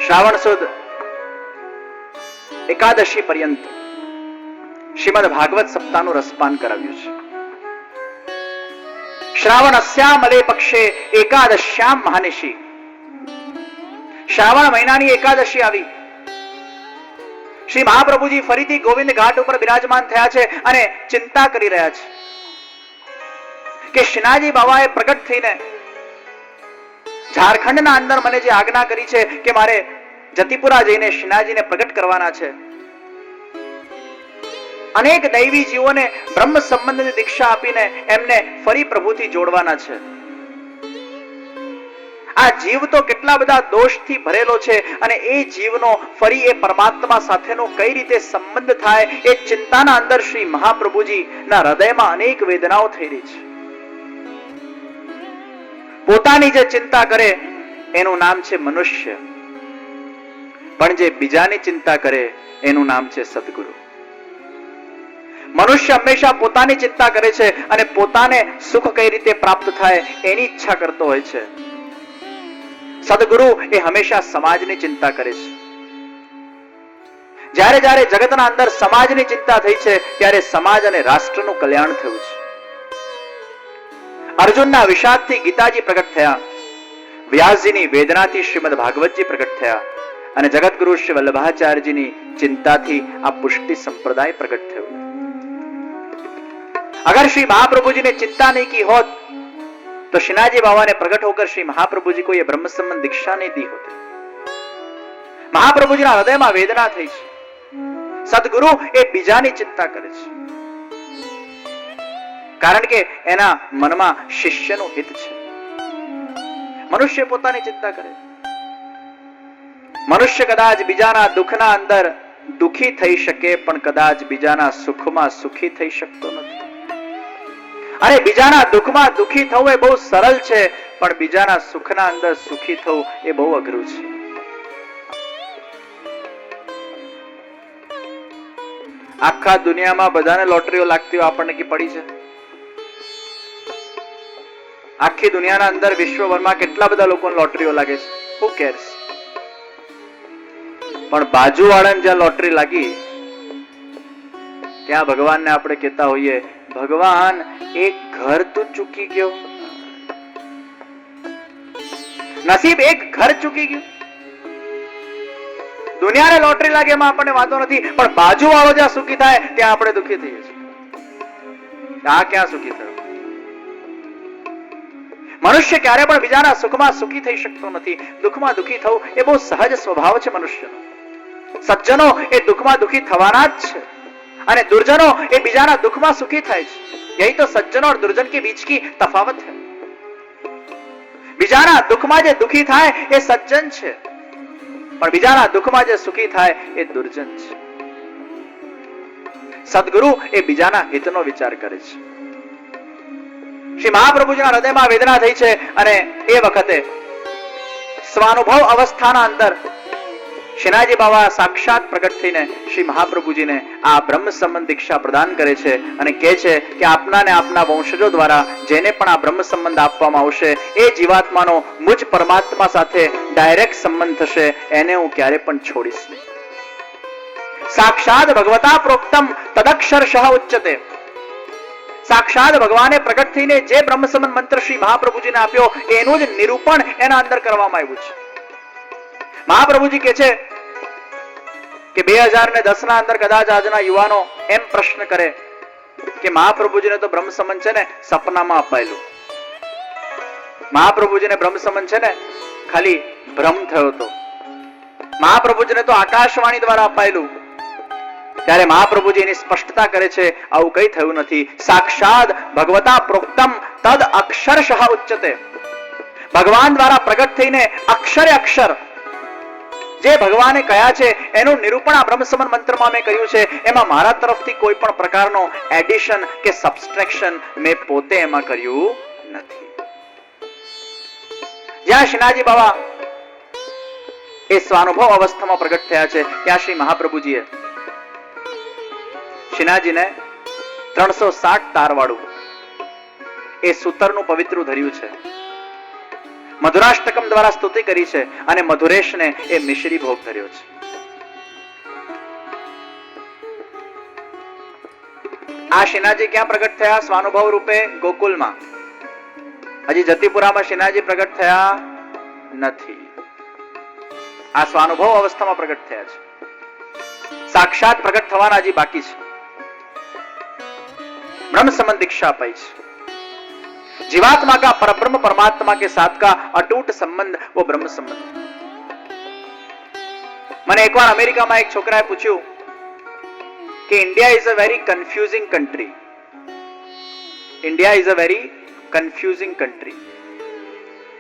શ્રાવણ સુદ એકાદશી પર્યંત શ્રીમદ ભાગવત સપ્તાહનું રસપાન કરાવ્યું છે. શ્રાવણસ્યા મલે પક્ષે એકાદશ્યામ મહાનિશી. શ્રાવણ મહિનાની એકાદશી આવી. શ્રી મહાપ્રભુજી ફરીથી ગોવિંદ ઘાટ ઉપર બિરાજમાન થયા છે અને ચિંતા કરી રહ્યા છે કે શ્રીનાજી બાવાએ પ્રગટ થઈને ઝારખંડના અંદર મને જે આજ્ઞા કરી છે કે મારે જતીપુરા જઈને શ્રીનાજીને પ્રગટ કરવાના છે. અનેક દૈવી જીવોને બ્રહ્મ સંબંધની દીક્ષા આપીને એમને ફરી પ્રભુથી જોડવાના છે. આ જીવ તો કેટલા બધા દોષથી ભરેલો છે અને એ જીવનો ફરી એ પરમાત્મા સાથેનો કઈ રીતે સંબંધ થાય એ ચિંતાના અંદર શ્રી મહાપ્રભુજીના હૃદયમાં અનેક વેદનાઓ થઈ રહી છે. પોતાની જે ચિંતા કરે એનું નામ છે મનુષ્ય, પણ જે બીજાની ચિંતા કરે એનું નામ છે સદગુરુ. મનુષ્ય હંમેશા પોતાની ચિંતા કરે છે અને પોતાને સુખ કઈ રીતે પ્રાપ્ત થાય એની ઈચ્છા કરતો હોય છે. સદગુરુ એ હંમેશા સમાજની ચિંતા કરે છે. જ્યારે જ્યારે જગતના અંદર સમાજની ચિંતા થઈ છે ત્યારે સમાજ અને રાષ્ટ્રનું કલ્યાણ થયું છે. અર્જુનના વિષાદથી ગીતાજી પ્રગટ થયા, વ્યાસજીની વેદનાથી શ્રીમદ ભાગવતજી પ્રગટ થયા અને જગતગુરુ શ્રી વલ્લભાચાર્યજીની ચિંતાથી આ પુષ્ટિ સંપ્રદાય પ્રગટ થયો. अगर श्री महाप्रभु जी ने चिंता नहीं की होत तो श्रीनाजी बाबा ने प्रकट होकर श्री महाप्रभु जी को यह ब्रह्म संबंध दीक्षा नहीं दी होती. महाप्रभु जी ना हृदय में वेदना થઈ છે. સદગુરુ એ બીજાની ચિંતા કરે છે કારણ કે એના મનમાં શિષ્યનું હિત છે. મનુષ્ય પોતાની ચિંતા કરે. મનુષ્ય કદાચ બીજાના દુઃખના અંદર દુખી થઈ શકે પણ કદાચ બીજાના સુખમાં સુખી થઈ શકતો નથી. અરે બીજાના દુઃખમાં દુખી થવું એ બહુ સરળ છે પણ બીજાના સુખના અંદર સુખી થવું એ બહુ અઘરું છે. આખા દુનિયામાં બધાને લોટરીઓ લાગતી હોય આપણને કે પડી છે. આખી દુનિયાના અંદર વિશ્વભરમાં કેટલા બધા લોકોને લોટરીઓ લાગે છે. Who cares? પણ બાજુવાળાને જ્યાં લોટરી લાગી ત્યાં ભગવાનને આપણે કહેતા હોઈએ, ભગવાન એક ઘર તો ચૂકી ગયો, નસીબ એક ઘર ચૂકી ગયું. દુનિયાને લોટરી લાગે એમાં આપણને વાંધો નથી પણ બાજુવાળો જ્યાં સુખી થાય ત્યાં આપણે દુખી થઈએ છીએ. આ ક્યાં સુખી થયો? મનુષ્ય ક્યારે પણ બીજાના સુખમાં સુખી થઈ શકતો નથી. દુઃખમાં દુખી થવું એ બહુ સહજ સ્વભાવ છે મનુષ્યનો. સજ્જનો એ દુઃખમાં દુખી થવાના જ છે અને દુર્જનો એ બીજાના દુઃખમાં સુખી થાય છે. यही तो सज्जन और दुर्जन के बीच की तफावत है. બીજાના દુઃખમાં જે દુખી થાય એ સજ્જન છે પણ બીજાના દુઃખમાં જે સુખી થાય એ દુર્જન છે. સદગુરુ એ બીજાના હિતનો વિચાર કરે છે. શ્રી મહાપ્રભુજીના હૃદયમાં વેદના થઈ છે અને એ વખતે સ્વાનુભવ અવસ્થાના અંદર શ્રીનાજી બાબા સાક્ષાત પ્રગટ થઈને શ્રી મહાપ્રભુજીને આ બ્રહ્મ સંબંધ દીક્ષા પ્રદાન કરે છે અને કહે છે કે આપના ને આપના વંશજો દ્વારા જેને પણ આ બ્રહ્મ સંબંધ આપવામાં આવશે એ જીવાત્માનો મુજ પરમાત્મા સાથે ડાયરેક્ટ સંબંધ થશે, એને હું ક્યારે પણ છોડીશ નહીં. સાક્ષાત ભગવતા પ્રોક્તમ તદક્ષરશઃ ઉચ્યતે. સાક્ષાત ભગવાને પ્રગટ થઈને જે બ્રહ્મ સંબંધ મંત્ર શ્રી મહાપ્રભુજીને આપ્યો એનું જ નિરૂપણ એના અંદર કરવામાં આવ્યું છે. મહાપ્રભુજી કહે છે કે 2010 ના અંદર કદાચ આજના યુવાનો એમ પ્રશ્ન કરે કે મહાપ્રભુજીને તો બ્રહ્મ સંબંધ છે ને સપનામાં અપાયેલું, મહાપ્રભુજીને બ્રહ્મ સંબંધ છે ને ખાલી ભ્રમ થયો હતો, મહાપ્રભુજીને તો આકાશવાણી દ્વારા અપાયેલું. ત્યારે મહાપ્રભુજી એની સ્પષ્ટતા કરે છે આવું કઈ થયું નથી. સાક્ષાત ભગવતા પ્રોક્તમ તદ અક્ષરશઃ ઉચ્યતે. ભગવાન દ્વારા પ્રગટ થઈને અક્ષરે અક્ષર જે ભગવાને કયા છે એનું નિરૂપણ આ બ્રહ્મ સંબંધ મંત્રમાં મેં કર્યું છે. એમાં મારા તરફથી કોઈ પણ પ્રકારનો એડિશન કે સબસ્ટ્રેક્શન મેં પોતે એમાં કર્યું નથી. જ્યાં શ્રીનાજી બાબા એ સ્વાનુભવ અવસ્થામાં પ્રગટ થયા છે ત્યાં શ્રી મહાપ્રભુજીએ શ્રીનાજીને 360 તાર વાળું એ સૂતરનું પવિત્ર ધર્યું છે. મધુરાષ્ટકમ દ્વારા સ્તુતિ કરી છે અને મધુરેશને એ મિશ્રી ભોગ ધર્યો છે. આ શ્રીનાથજી ક્યાં પ્રગટ થયા? સ્વાનુભવ રૂપે ગોકુલમાં. હજી જતીપુરામાં શ્રીનાથજી પ્રગટ થયા નથી. આ સ્વાનુભવ અવસ્થામાં પ્રગટ થયા છે. સાક્ષાત પ્રગટ થવાના હજી બાકી છે. ब्रह्म संबंध दीक्षा पाई है. जीवात्मा का परब्रह्म परमात्मा के साथ का अटूट संबंध वो ब्रह्म संबंध. मैंने एक बार अमेरिका में एक छोकराए पूछ्યું कि India is a very confusing country. India is a very confusing country.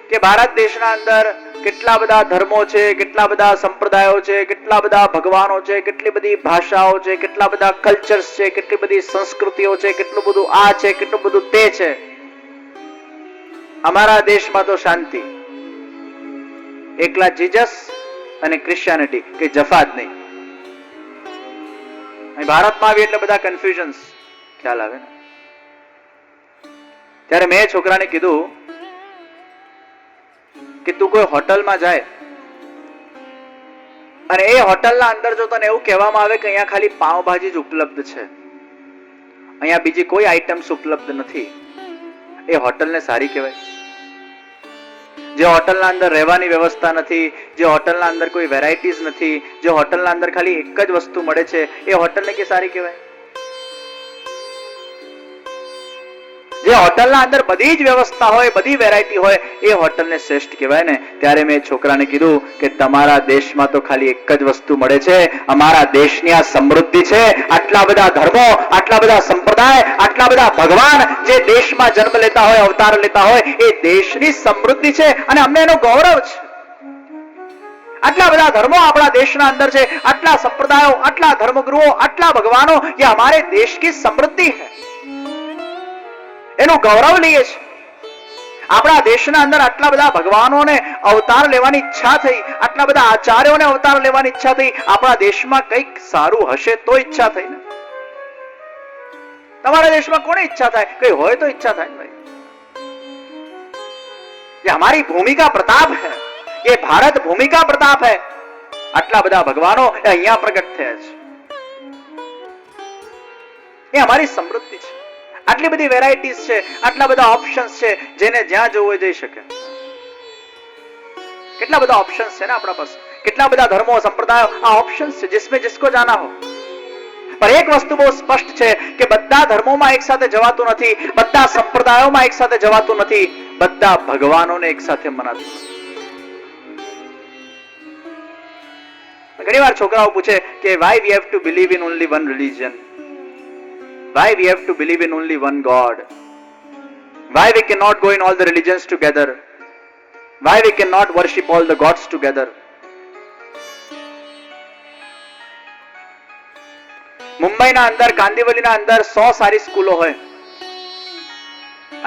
કે ભારત દેશના અંદર કેટલા બધા ધર્મો છે, કેટલા બધા સંપ્રદાયો છે, કેટલા બધા ભગવાનો છે, કેટલી બધી ભાષાઓ છે, કેટલા બધા કલ્ચર્સ છે, કેટલી બધી સંસ્કૃતિઓ છે, કેટલું બધું આ છે, કેટલું બધું તે છે. અમારા દેશમાં તો શાંતિ, એકલા જીસસ અને ક્રિશ્ચિયાનિટી, કે જફા જ નહીં. અહીં ભારતમાં આવી એટલે બધા કન્ફ્યુઝન્સ ખ્યાલ આવે ને. ત્યારે મેં છોકરાને કીધું કે તું કોઈ હોટલમાં જાય અને એ હોટલના અંદર જો તને એવું કહેવામાં આવે કે અહીંયા ખાલી પાવભાજી જ ઉપલબ્ધ છે, અહીંયા બીજી કોઈ આઈટમ્સ ઉપલબ્ધ નથી, એ હોટલને સારી કહેવાય? જે હોટલના અંદર રહેવાની વ્યવસ્થા નથી, જે હોટલના અંદર કોઈ વેરાયટીઝ નથી, જે હોટલના અંદર ખાલી એક જ વસ્તુ મળે છે, એ હોટલને કે સારી કહેવાય? જે હોટલના અંદર બધી જ વ્યવસ્થા હોય, બધી વેરાયટી હોય, એ હોટલને શ્રેષ્ઠ કહેવાય ને. ત્યારે મેં છોકરાને કીધું કે તમારા દેશમાં તો ખાલી એક જ વસ્તુ મળે છે. અમારા દેશની આ સમૃદ્ધિ છે, આટલા બધા ધર્મો, આટલા બધા સંપ્રદાય, આટલા બધા ભગવાન જે દેશમાં જન્મ લેતા હોય, અવતાર લેતા હોય, એ દેશની સમૃદ્ધિ છે અને અમને એનો ગૌરવ છે. આટલા બધા ધર્મો આપણા દેશના અંદર છે, આટલા સંપ્રદાયો, આટલા ધર્મગુરુઓ, આટલા ભગવાનો, ये हमारे देश की समृद्धि है, એનું ગૌરવ લઈએ છીએ. આપણા દેશના અંદર આટલા બધા ભગવાનોને અવતાર લેવાની ઈચ્છા થઈ, આટલા બધા આચાર્યોને અવતાર લેવાની ઈચ્છા થઈ, આપણા દેશમાં કંઈક સારું હશે તો ઈચ્છા થઈ ને. તમારા દેશમાં કોને ઈચ્છા થાય? કઈ હોય તો ઈચ્છા થાય ભાઈ. ये हमारी भूमि का प्रताप है, ये भारत भूमि का प्रताप है. આટલા બધા ભગવાનો એ અહીંયા પ્રગટ થયા છે, એ અમારી સમૃદ્ધિ છે. આટલી બધી વેરાયટીઝ છે, આટલા બધા ઓપ્શન્સ છે, જેને જ્યાં જવું હોય જઈ શકે. કેટલા બધા ઓપ્શન્સ છે ને આપણા પાસે, કેટલા બધા ધર્મો, સંપ્રદાયો, આ ઓપ્શન્સ છે, जिसमें जिसको जाना हो. पर એક વસ્તુ બહુ સ્પષ્ટ છે કે બધા ધર્મોમાં એક સાથે જવાતું નથી, બધા સંપ્રદાયોમાં એક સાથે જવાતું નથી, બધા ભગવાનોને એક સાથે મનાતું નથી. ઘણી વાર છોકરાઓ પૂછે કે why we have to believe in only one religion? Why we have to believe in only one God? Why we cannot go in all the religions together? Why we cannot worship all the gods together? મુંબઈના અંદર, કાંદિવલીના અંદર 100 સારી સ્કૂલો હોય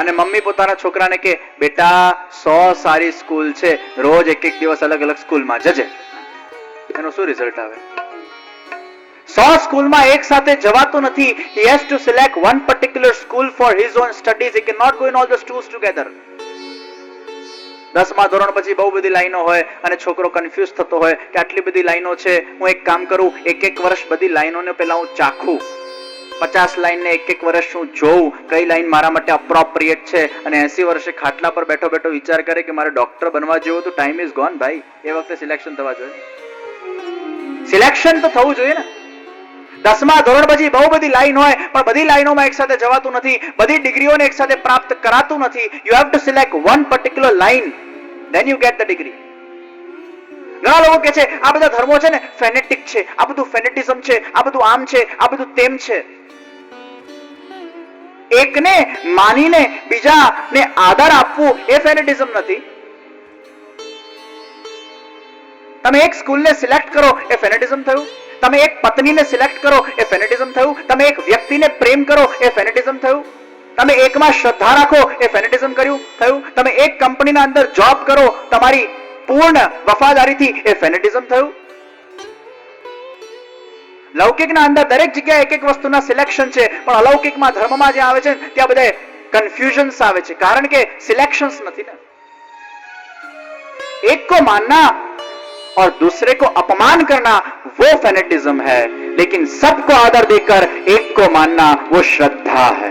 અને mummy પોતાના છોકરાને કે બેટા 100 સારી સ્કૂલ છે, રોજ એક એક દિવસ અલગ અલગ સ્કૂલમાં જજે. એનું શું રિઝલ્ટ આવે? 100 સ્કૂલમાં એક સાથે જવાતું નથી. He has to select one particular school for his own studies. He cannot go in all the schools together. 10મા ધોરણ પછી બહુ બધી લાઈનો હોય અને છોકરો કન્ફ્યુઝ થતો હોય કે આટલી બધી લાઈનો છે, હું એક કામ કરું, એક વર્ષ બધી લાઈનોને પહેલા હું ચાખું, 50 લાઈનને એક વર્ષ હું જોઉં કઈ લાઈન મારા માટે અપ્રોપ્રિએટ છે, અને 80 વર્ષે ખાટલા પર બેઠો બેઠો વિચાર કરે કે મારે ડોક્ટર બનવા જેવું, તો ટાઈમ ઇઝ ગોન ભાઈ. એ વખતે સિલેક્શન થવા જોઈએ. સિલેક્શન તો થવું જોઈએ ને. 10મા ધોરણ પછી બહુ બધી લાઈન હોય, પણ બધી લાઈનોમાં એક સાથે જવાતું નથી, બધી ડિગ્રીઓને એક સાથે પ્રાપ્ત કરાતું નથી. You have to select one particular line, then you get the degree. ઘણા લોકો કહે છે આ બધા ધર્મો છે ને ફેનેટિક છે, આ બધું ફેનેટિઝમ છે, આ બધું આમ છે, આ બધું તેમ છે. એકને માનીને બીજાને આદર આપવું એ ફેનેટિઝમ નથી. તમે એક સ્કૂલને સિલેક્ટ કરો એ ફેનેટિઝમ થયું. તમે એક પત્નીને સિલેક્ટ કરો એ ફેનેટિઝમ થયું. તમે એક વ્યક્તિને પ્રેમ કરો એ ફેનેટિઝમ થયું. તમે એકમાં શ્રદ્ધા રાખો એ ફેનેટિઝમ થયું. તમે એક કંપનીના અંદર જોબ કરો તમારી પૂર્ણ વફાદારીથી એ ફેનેટિઝમ થયું. લૌકિકના અંદર દરેક જગ્યાએ એક એક વસ્તુના સિલેક્શન છે, પણ અલૌકિકમાં ધર્મમાં જે આવે છે ત્યાં બધા કન્ફ્યુઝન્સ આવે છે, કારણ કે સિલેક્શન્સ નથી ને. एक को मानना और दूसरे को अपमान करना वो फेनेटिज्म है, लेकिन सबको आदर देकर एक को मानना वो श्रद्धा है।